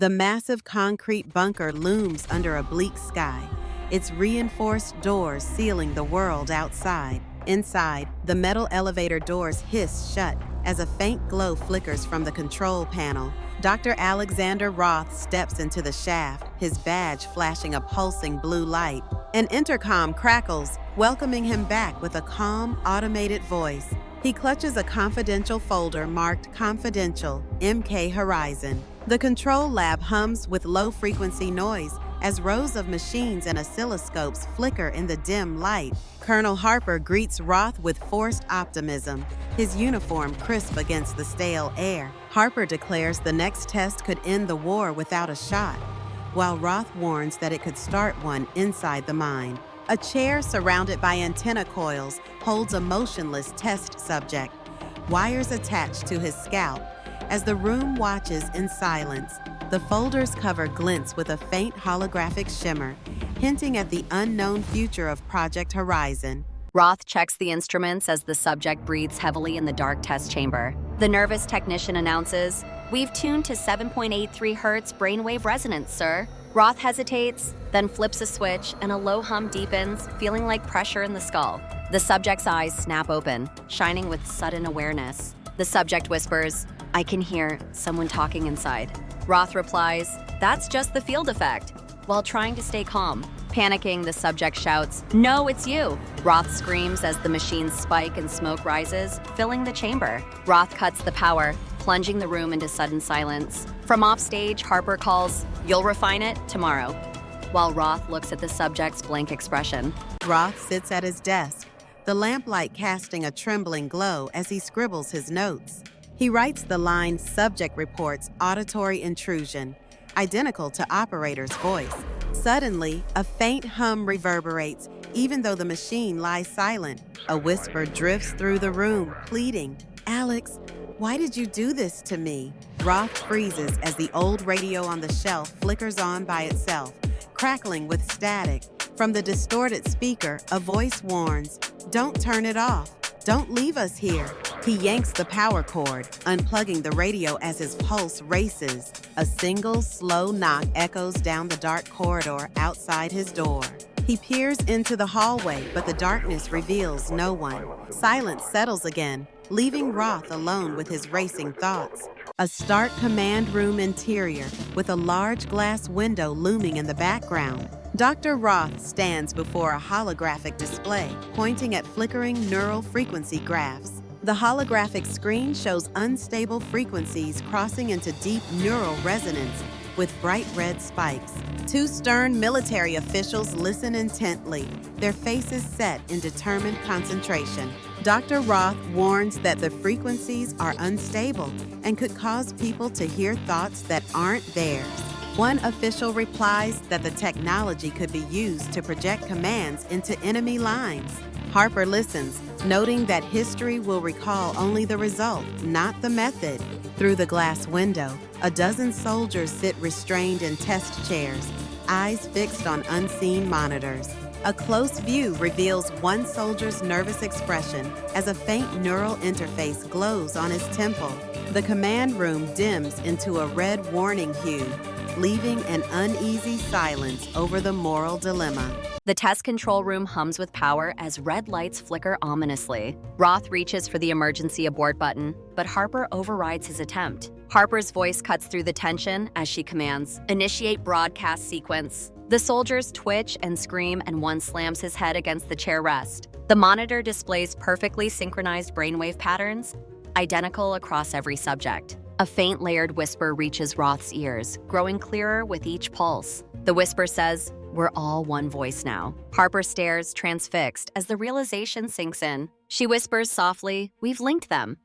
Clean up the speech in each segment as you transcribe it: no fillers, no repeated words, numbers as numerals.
The massive concrete bunker looms under a bleak sky, its reinforced doors sealing the world outside. Inside, the metal elevator doors hiss shut as a faint glow flickers from the control panel. Dr. Alexander Roth steps into the shaft, his badge flashing a pulsing blue light. An intercom crackles, welcoming him back with a calm, automated voice. He clutches a confidential folder marked Confidential, MK Horizon. The control lab hums with low-frequency noise as rows of machines and oscilloscopes flicker in the dim light. Colonel Harper greets Roth with forced optimism, his uniform crisp against the stale air. Harper declares the next test could end the war without a shot, while Roth warns that it could start one inside the mind. A chair surrounded by antenna coils holds a motionless test subject, wires attached to his scalp. As the room watches in silence, the folder's cover glints with a faint holographic shimmer, hinting at the unknown future of Project Horizon. Roth checks the instruments as the subject breathes heavily in the dark test chamber. The nervous technician announces, "We've tuned to 7.83 Hz brainwave resonance, sir." Roth hesitates, then flips a switch, and a low hum deepens, feeling like pressure in the skull. The subject's eyes snap open, shining with sudden awareness. The subject whispers, "I can hear someone talking inside." Roth replies, "That's just the field effect," while trying to stay calm. Panicking, the subject shouts, "No, it's you!" Roth screams as the machines spike and smoke rises, filling the chamber. Roth cuts the power, plunging the room into sudden silence. From offstage, Harper calls, "You'll refine it tomorrow," while Roth looks at the subject's blank expression. Roth sits at his desk, the lamplight casting a trembling glow as he scribbles his notes. He writes the line "Subject reports auditory intrusion," identical to operator's voice. Suddenly, a faint hum reverberates, even though the machine lies silent. A whisper drifts through the room, pleading, "Alex, why did you do this to me?" Roth freezes as the old radio on the shelf flickers on by itself, crackling with static. From the distorted speaker, a voice warns, "Don't turn it off. Don't leave us here." He yanks the power cord, unplugging the radio as his pulse races. A single, slow knock echoes down the dark corridor outside his door. He peers into the hallway, but the darkness reveals no one. Silence settles again, leaving Roth alone with his racing thoughts. A stark command room interior with a large glass window looming in the background. Dr. Roth stands before a holographic display, pointing at flickering neural frequency graphs. The holographic screen shows unstable frequencies crossing into deep neural resonance with bright red spikes. Two stern military officials listen intently, their faces set in determined concentration. Dr. Roth warns that the frequencies are unstable and could cause people to hear thoughts that aren't theirs. One official replies that the technology could be used to project commands into enemy lines. Harper listens, noting that history will recall only the result, not the method. Through the glass window, a dozen soldiers sit restrained in test chairs, eyes fixed on unseen monitors. A close view reveals one soldier's nervous expression as a faint neural interface glows on his temple. The command room dims into a red warning hue, leaving an uneasy silence over the moral dilemma. The test control room hums with power as red lights flicker ominously. Roth reaches for the emergency abort button, but Harper overrides his attempt. Harper's voice cuts through the tension as she commands, "Initiate broadcast sequence." The soldiers twitch and scream, and one slams his head against the chair rest. The monitor displays perfectly synchronized brainwave patterns, identical across every subject. A faint layered whisper reaches Roth's ears, growing clearer with each pulse. The whisper says, "We're all one voice now." Harper stares, transfixed, as the realization sinks in. She whispers softly, "We've linked them."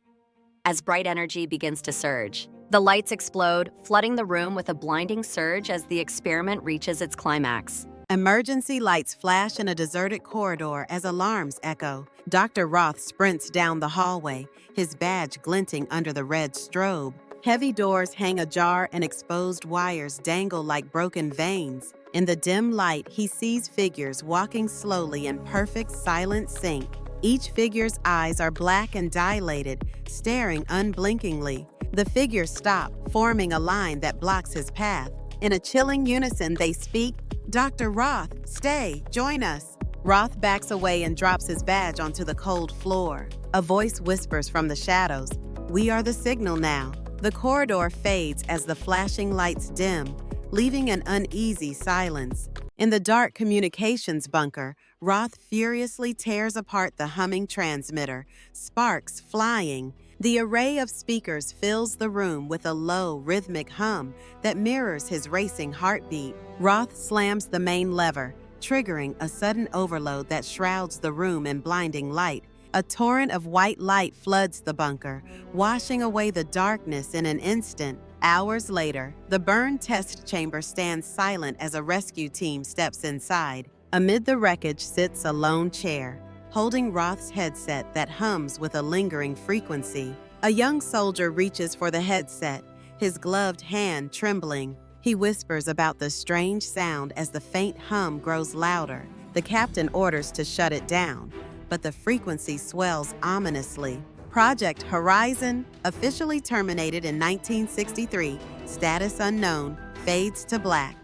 As bright energy begins to surge, the lights explode, flooding the room with a blinding surge as the experiment reaches its climax. Emergency lights flash in a deserted corridor as alarms echo. Dr. Roth sprints down the hallway, his badge glinting under the red strobe. Heavy doors hang ajar and exposed wires dangle like broken veins. In the dim light, he sees figures walking slowly in perfect silent sync. Each figure's eyes are black and dilated, staring unblinkingly. The figures stop, forming a line that blocks his path. In a chilling unison, they speak, "Dr. Roth, stay, join us." Roth backs away and drops his badge onto the cold floor. A voice whispers from the shadows, "We are the signal now." The corridor fades as the flashing lights dim, leaving an uneasy silence. In the dark communications bunker, Roth furiously tears apart the humming transmitter, sparks flying. The array of speakers fills the room with a low, rhythmic hum that mirrors his racing heartbeat. Roth slams the main lever, triggering a sudden overload that shrouds the room in blinding light. A torrent of white light floods the bunker, washing away the darkness in an instant. Hours later, the burn test chamber stands silent as a rescue team steps inside. Amid the wreckage sits a lone chair, holding Roth's headset that hums with a lingering frequency. A young soldier reaches for the headset, his gloved hand trembling. He whispers about the strange sound as the faint hum grows louder. The captain orders to shut it down, but the frequency swells ominously. Project Horizon, officially terminated in 1963, status unknown, fades to black.